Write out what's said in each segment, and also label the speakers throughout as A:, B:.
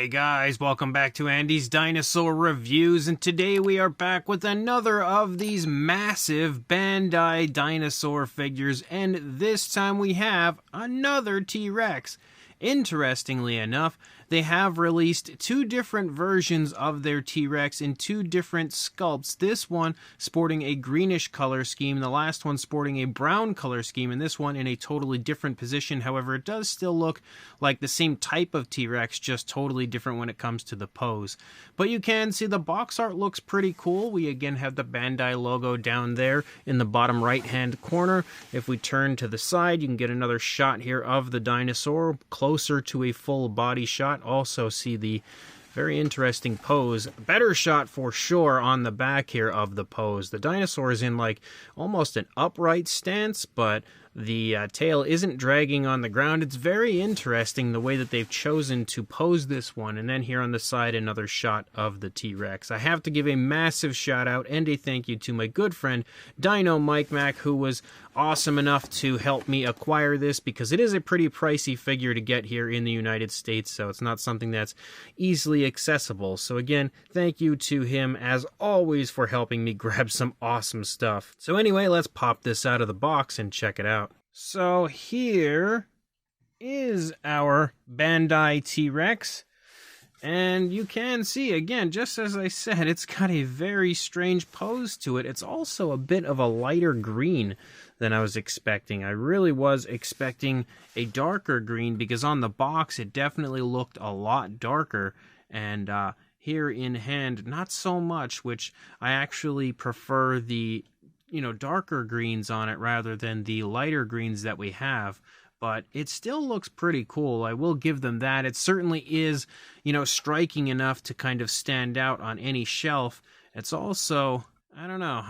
A: Hey guys, welcome back to Andy's Dinosaur Reviews, and today we are back with another of these massive Bandai Dinosaur figures, and this time we have another T-Rex. Interestingly enough, they have released two different versions of their T-Rex in two different sculpts. This one sporting a greenish color scheme, the last one sporting a brown color scheme, and this one in a totally different position. However, it does still look like the same type of T-Rex, just totally different when it comes to the pose. But you can see the box art looks pretty cool. We again have the Bandai logo down there in the bottom right-hand corner. If we turn to the side, you can get another shot here of the dinosaur, closer to a full body shot. Also see the very interesting pose. Better shot for sure on the back here of the pose. The dinosaur is in like almost an upright stance, but the tail isn't dragging on the ground. It's very interesting the way that they've chosen to pose this one. And then here on the side, another shot of the T-Rex. I have to give a massive shout out and a thank you to my good friend Dino Mike Mac, who was awesome enough to help me acquire this, because it is a pretty pricey figure to get here in the United States, so it's not something that's easily accessible. So again, thank you to him as always for helping me grab some awesome stuff. So anyway, let's pop this out of the box and check it out. So here is our Bandai T-Rex. And you can see, again, just as I said, it's got a very strange pose to it. It's also a bit of a lighter green than I was expecting. I really was expecting a darker green, because on the box it definitely looked a lot darker. And here in hand, not so much, which I actually prefer the darker greens on it rather than the lighter greens that we have. But it still looks pretty cool. I will give them that. It certainly is, striking enough to kind of stand out on any shelf. It's also, I don't know,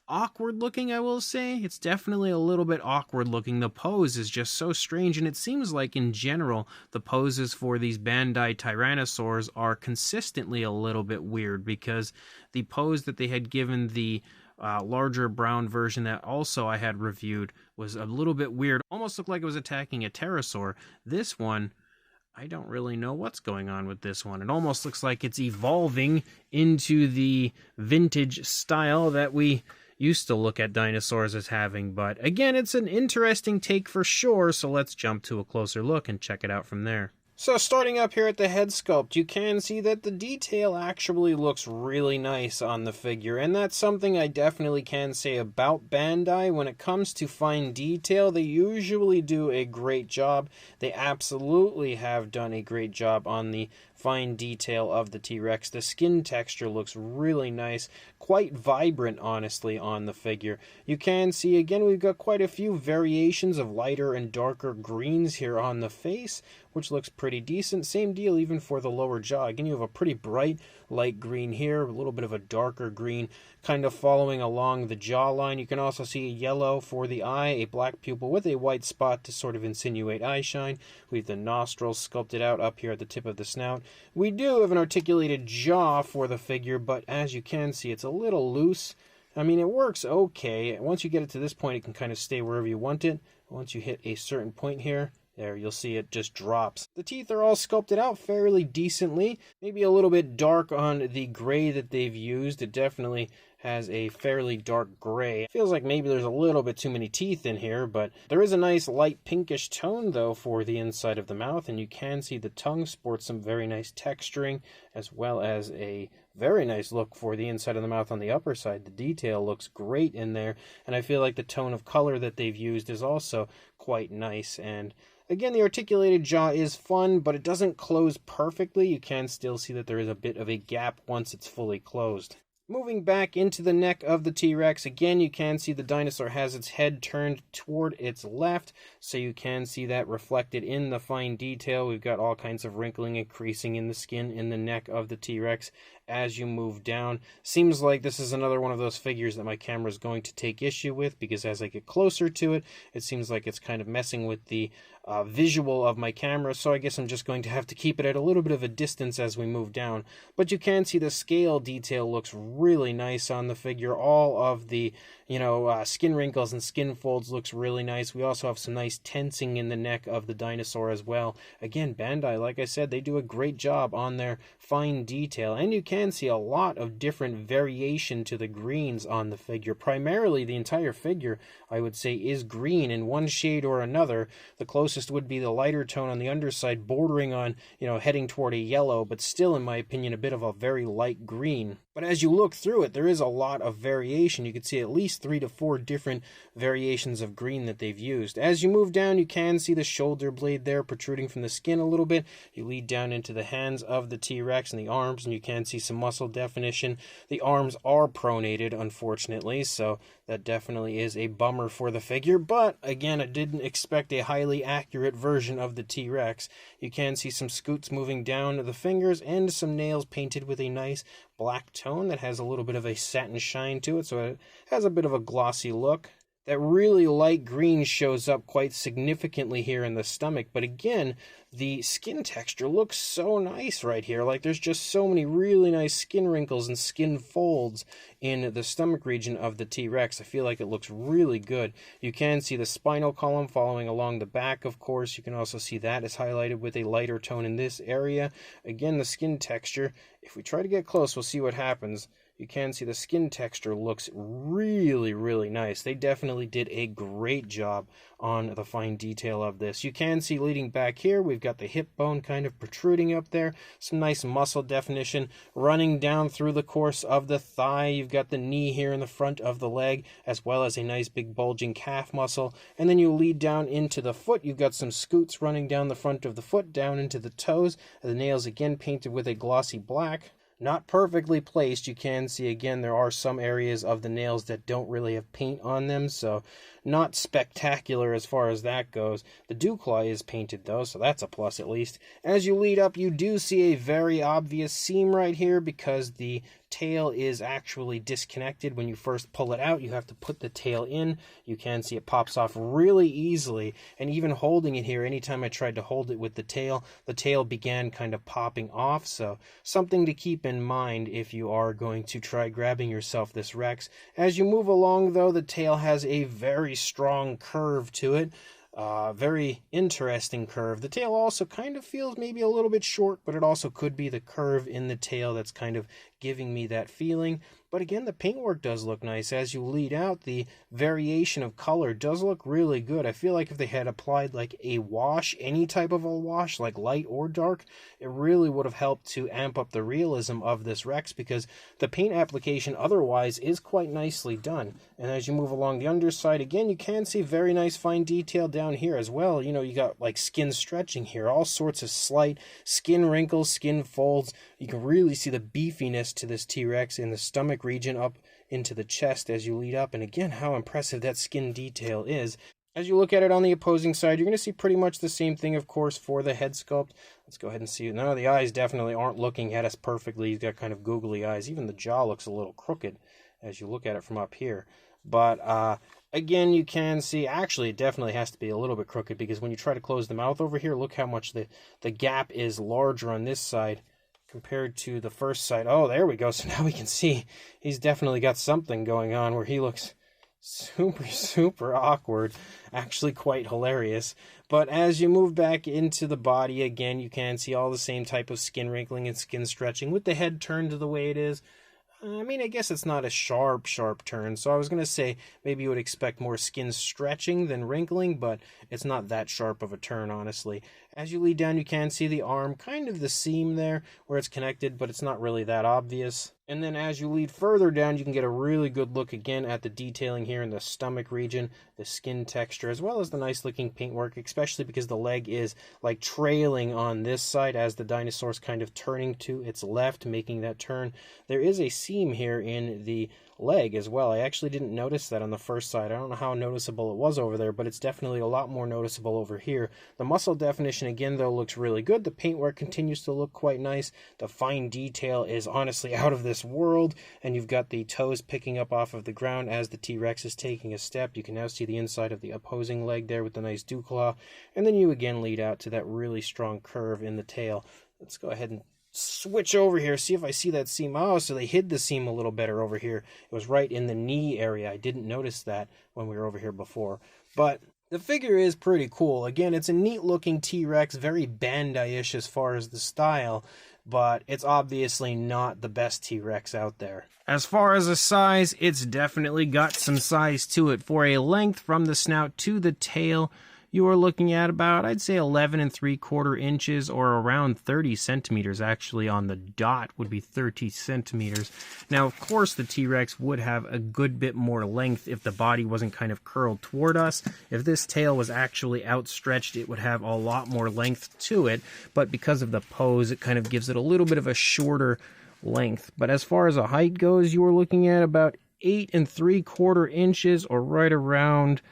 A: awkward looking, I will say. It's definitely a little bit awkward looking. The pose is just so strange, and it seems like in general, the poses for these Bandai Tyrannosaurs are consistently a little bit weird, because the pose that they had given the larger brown version that also I had reviewed was a little bit weird. Almost looked like it was attacking a pterosaur. This one, I don't really know what's going on with this one. It almost looks like it's evolving into the vintage style that we used to look at dinosaurs as having. But again, it's an interesting take for sure, so let's jump to a closer look and check it out from there. So starting up here at the head sculpt, you can see that the detail actually looks really nice on the figure, and that's something I definitely can say about Bandai. When it comes to fine detail, they usually do a great job. They absolutely have done a great job on the fine detail of the T-Rex. The skin texture looks really nice, quite vibrant, honestly, on the figure. You can see, again, we've got quite a few variations of lighter and darker greens here on the face, which looks pretty decent. Same deal even for the lower jaw. Again, you have a pretty bright light green here, a little bit of a darker green kind of following along the jawline. You can also see a yellow for the eye, a black pupil with a white spot to sort of insinuate eye shine. We have the nostrils sculpted out up here at the tip of the snout. We do have an articulated jaw for the figure, but as you can see, it's a little loose. It works okay. Once you get it to this point, it can kind of stay wherever you want it. Once you hit a certain point here, there, you'll see it just drops. The teeth are all sculpted out fairly decently. Maybe a little bit dark on the gray that they've used. It definitely has a fairly dark gray. Feels like maybe there's a little bit too many teeth in here, but there is a nice light pinkish tone, though, for the inside of the mouth, and you can see the tongue sports some very nice texturing, as well as a very nice look for the inside of the mouth on the upper side. The detail looks great in there, and I feel like the tone of color that they've used is also quite nice. And again, the articulated jaw is fun, but it doesn't close perfectly. You can still see that there is a bit of a gap once it's fully closed. Moving back into the neck of the T-Rex, again, you can see the dinosaur has its head turned toward its left, so you can see that reflected in the fine detail. We've got all kinds of wrinkling and creasing in the skin in the neck of the T-Rex as you move down. Seems like this is another one of those figures that my camera is going to take issue with, because as I get closer to it, it seems like it's kind of messing with the visual of my camera, so I guess I'm just going to have to keep it at a little bit of a distance as we move down. But you can see the scale detail looks really nice on the figure. All of the skin wrinkles and skin folds looks really nice. We also have some nice tensing in the neck of the dinosaur as well. Again, Bandai, like I said, they do a great job on their fine detail, and you can see a lot of different variation to the greens on the figure. Primarily, the entire figure, I would say, is green in one shade or another. The closest would be the lighter tone on the underside, bordering on, heading toward a yellow, but still, in my opinion, a bit of a very light green. But as you look through it, there is a lot of variation. You can see at least 3 to 4 different variations of green that they've used. As you move down, you can see the shoulder blade there protruding from the skin a little bit. You lead down into the hands of the T-Rex and the arms, and you can see some muscle definition. The arms are pronated, unfortunately, so that definitely is a bummer for the figure. But again, I didn't expect a highly accurate version of the T-Rex. You can see some scoots moving down the fingers and some nails painted with a nice black tone that has a little bit of a satin shine to it, so it has a bit of a glossy look. That really light green shows up quite significantly here in the stomach, but again, the skin texture looks so nice right here. Like, there's just so many really nice skin wrinkles and skin folds in the stomach region of the T-Rex. I feel like it looks really good. You can see the spinal column following along the back, of course. You can also see that is highlighted with a lighter tone in this area. Again, the skin texture, if we try to get close, we'll see what happens. You can see the skin texture looks really, really nice. They definitely did a great job on the fine detail of this. You can see leading back here, we've got the hip bone kind of protruding up there. Some nice muscle definition running down through the course of the thigh. You've got the knee here in the front of the leg, as well as a nice big bulging calf muscle. And then you lead down into the foot. You've got some scoots running down the front of the foot, down into the toes. The nails again painted with a glossy black. Not perfectly placed. You can see again there are some areas of the nails that don't really have paint on them, so not spectacular as far as that goes. The dew claw is painted though, so that's a plus at least. As you lead up, you do see a very obvious seam right here because the tail is actually disconnected. When you first pull it out, you have to put the tail in. You can see it pops off really easily, and even holding it here, anytime I tried to hold it with the tail began kind of popping off, so something to keep in mind if you are going to try grabbing yourself this Rex. As you move along though, the tail has a very strong curve to it. Very interesting curve. The tail also kind of feels maybe a little bit short, but it also could be the curve in the tail that's kind of giving me that feeling. But again, the paintwork does look nice. As you lead out, the variation of color does look really good. I feel like if they had applied like a wash, any type of a wash, like light or dark, it really would have helped to amp up the realism of this Rex, because the paint application otherwise is quite nicely done. And as you move along the underside, again, you can see very nice fine detail down here as well. You got like skin stretching here, all sorts of slight skin wrinkles, skin folds. You can really see the beefiness to this T-Rex in the stomach region up into the chest as you lead up, and again, how impressive that skin detail is. As you look at it on the opposing side, you're going to see pretty much the same thing, of course, for the head sculpt. Let's go ahead and see. None of the eyes definitely aren't looking at us perfectly. He's got kind of googly eyes. Even the jaw looks a little crooked as you look at it from up here. But again, you can see, actually, it definitely has to be a little bit crooked, because when you try to close the mouth over here, look how much the gap is larger on this side compared to the first side. Oh, there we go. So now we can see he's definitely got something going on where he looks super awkward. Actually quite hilarious. But as you move back into the body, again, you can see all the same type of skin wrinkling and skin stretching with the head turned to the way it is. I mean, I guess it's not a sharp turn, so I was going to say maybe you would expect more skin stretching than wrinkling, but it's not that sharp of a turn, honestly. As you lead down, you can see the arm, kind of the seam there where it's connected, but it's not really that obvious. And then as you lead further down, you can get a really good look again at the detailing here in the stomach region, the skin texture, as well as the nice looking paintwork, especially because the leg is like trailing on this side as the dinosaur's kind of turning to its left, making that turn. There is a seam here in the leg as well. I actually didn't notice that on the first side. I don't know how noticeable it was over there, but it's definitely a lot more noticeable over here. The muscle definition again though looks really good. The paintwork continues to look quite nice. The fine detail is honestly out of this world, and you've got the toes picking up off of the ground as the T-Rex is taking a step. You can now see the inside of the opposing leg there with the nice dew claw, and then you again lead out to that really strong curve in the tail. Let's go ahead and switch over here, see if I see that seam. Oh, so they hid the seam a little better over here. It was right in the knee area. I didn't notice that when we were over here before. But the figure is pretty cool. Again, it's a neat looking T-Rex, very Bandai-ish as far as the style, but it's obviously not the best T-Rex out there. As far as a size, it's definitely got some size to it. For a length from the snout to the tail, you are looking at about, I'd say 11 3/4 inches, or around 30 centimeters. Actually, on the dot would be 30 centimeters. Now, of course, the T-Rex would have a good bit more length if the body wasn't kind of curled toward us. If this tail was actually outstretched, it would have a lot more length to it, but because of the pose, it kind of gives it a little bit of a shorter length. But as far as a height goes, you are looking at about 8 3/4 inches, or right around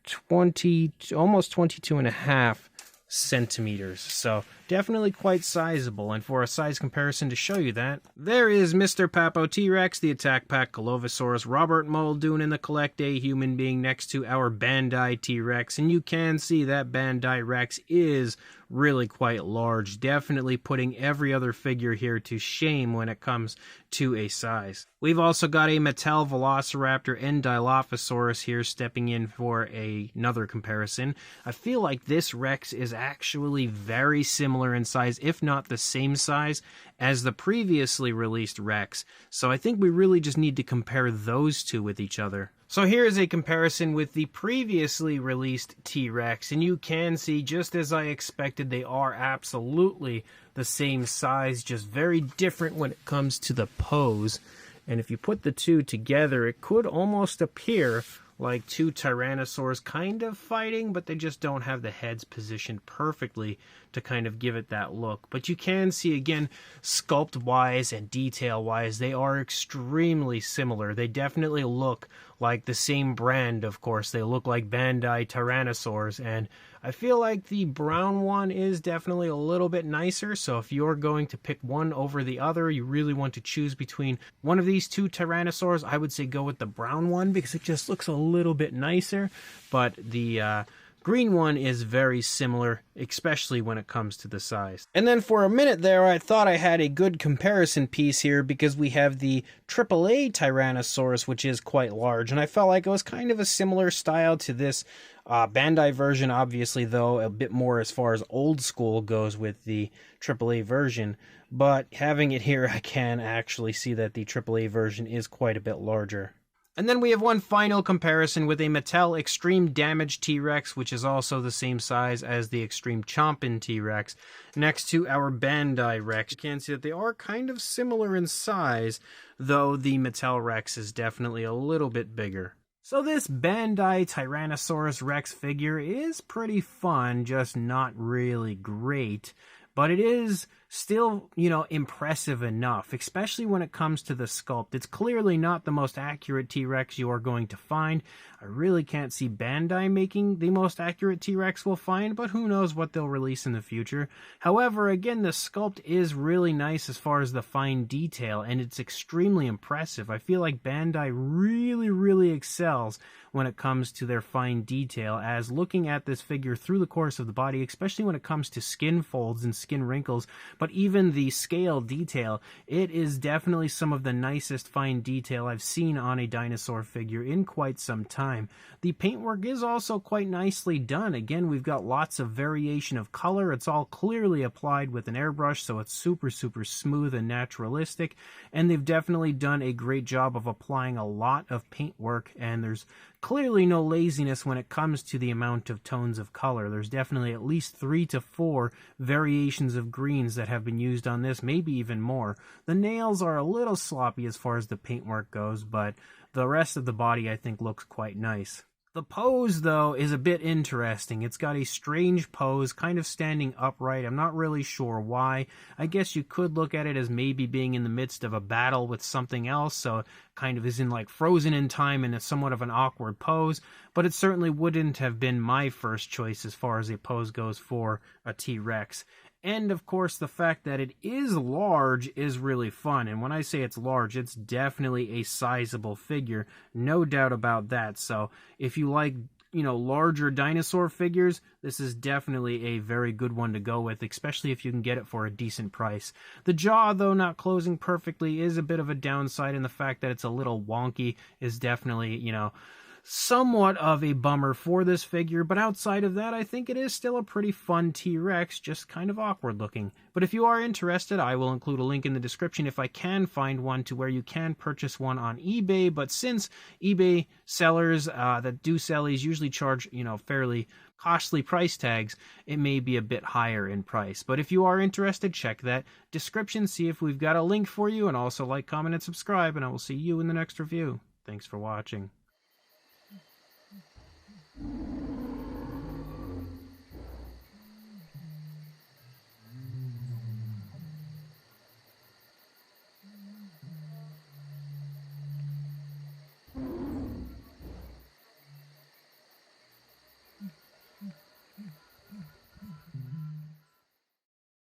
A: 20, almost 22.5 centimeters. So definitely quite sizable. And for a size comparison to show you that, there is Mr. Papo T-Rex, the Attack Pack Colovosaurus, Robert Muldoon, and the Collect A human being next to our Bandai T-Rex. And you can see that Bandai Rex is really quite large, definitely putting every other figure here to shame when it comes to a size. We've also got a Mattel Velociraptor and Dilophosaurus here stepping in for another comparison. I feel like this Rex is actually very similar in size, if not the same size, as the previously released Rex. So I think we really just need to compare those two with each other. So here's a comparison with the previously released T-Rex, and you can see, just as I expected, they are absolutely the same size, just very different when it comes to the pose. And if you put the two together, it could almost appear like two Tyrannosaurs kind of fighting, but they just don't have the heads positioned perfectly to kind of give it that look. But you can see, again, sculpt-wise and detail-wise, they are extremely similar. They definitely look like the same brand, of course. They look like Bandai Tyrannosaurs, and I feel like the brown one is definitely a little bit nicer. So if you're going to pick one over the other, you really want to choose between one of these two Tyrannosaurs, I would say go with the brown one because it just looks a little bit nicer. But the green one is very similar, especially when it comes to the size. And then for a minute there, I thought I had a good comparison piece here because we have the AAA Tyrannosaurus, which is quite large. And I felt like it was kind of a similar style to this Bandai version, obviously, though, a bit more as far as old school goes with the AAA version. But having it here, I can actually see that the AAA version is quite a bit larger. And then we have one final comparison with a Mattel Extreme Damage T-Rex, which is also the same size as the Extreme Chompin T-Rex, next to our Bandai Rex. You can see that they are kind of similar in size, though the Mattel Rex is definitely a little bit bigger. So this Bandai Tyrannosaurus Rex figure is pretty fun, just not really great. But it is still, impressive enough, especially when it comes to the sculpt. It's clearly not the most accurate T-Rex you are going to find. I really can't see Bandai making the most accurate T-Rex we'll find, but who knows what they'll release in the future. However, again, the sculpt is really nice as far as the fine detail, and it's extremely impressive. I feel like Bandai really excels when it comes to their fine detail, as looking at this figure through the course of the body, especially when it comes to skin folds and skin wrinkles, but even the scale detail, it is definitely some of the nicest fine detail I've seen on a dinosaur figure in quite some time. The paintwork is also quite nicely done. Again, we've got lots of variation of color. It's all clearly applied with an airbrush, so it's super smooth and naturalistic, and they've definitely done a great job of applying a lot of paintwork, and there's clearly no laziness when it comes to the amount of tones of color. There's definitely at least 3 to 4 variations of greens that have been used on this, maybe even more. The nails are a little sloppy as far as the paintwork goes, but the rest of the body I think looks quite nice. The pose, though, is a bit interesting. It's got a strange pose, kind of standing upright. I'm not really sure why. I guess you could look at it as maybe being in the midst of a battle with something else, so it kind of is in like frozen in time in a somewhat of an awkward pose, but it certainly wouldn't have been my first choice as far as a pose goes for a T-Rex. And of course, the fact that it is large is really fun. And when I say it's large, it's definitely a sizable figure. No doubt about that. So if you like, larger dinosaur figures, this is definitely a very good one to go with, especially if you can get it for a decent price. The jaw, though not closing perfectly, is a bit of a downside, and the fact that it's a little wonky is definitely, somewhat of a bummer for this figure, but outside of that, I think it is still a pretty fun T-Rex, just kind of awkward looking. But if you are interested, I will include a link in the description if I can find one to where you can purchase one on eBay, but since eBay sellers that do sell these usually charge, fairly costly price tags, it may be a bit higher in price. But if you are interested, check that description, see if we've got a link for you, and also like, comment, and subscribe, and I will see you in the next review. Thanks for watching.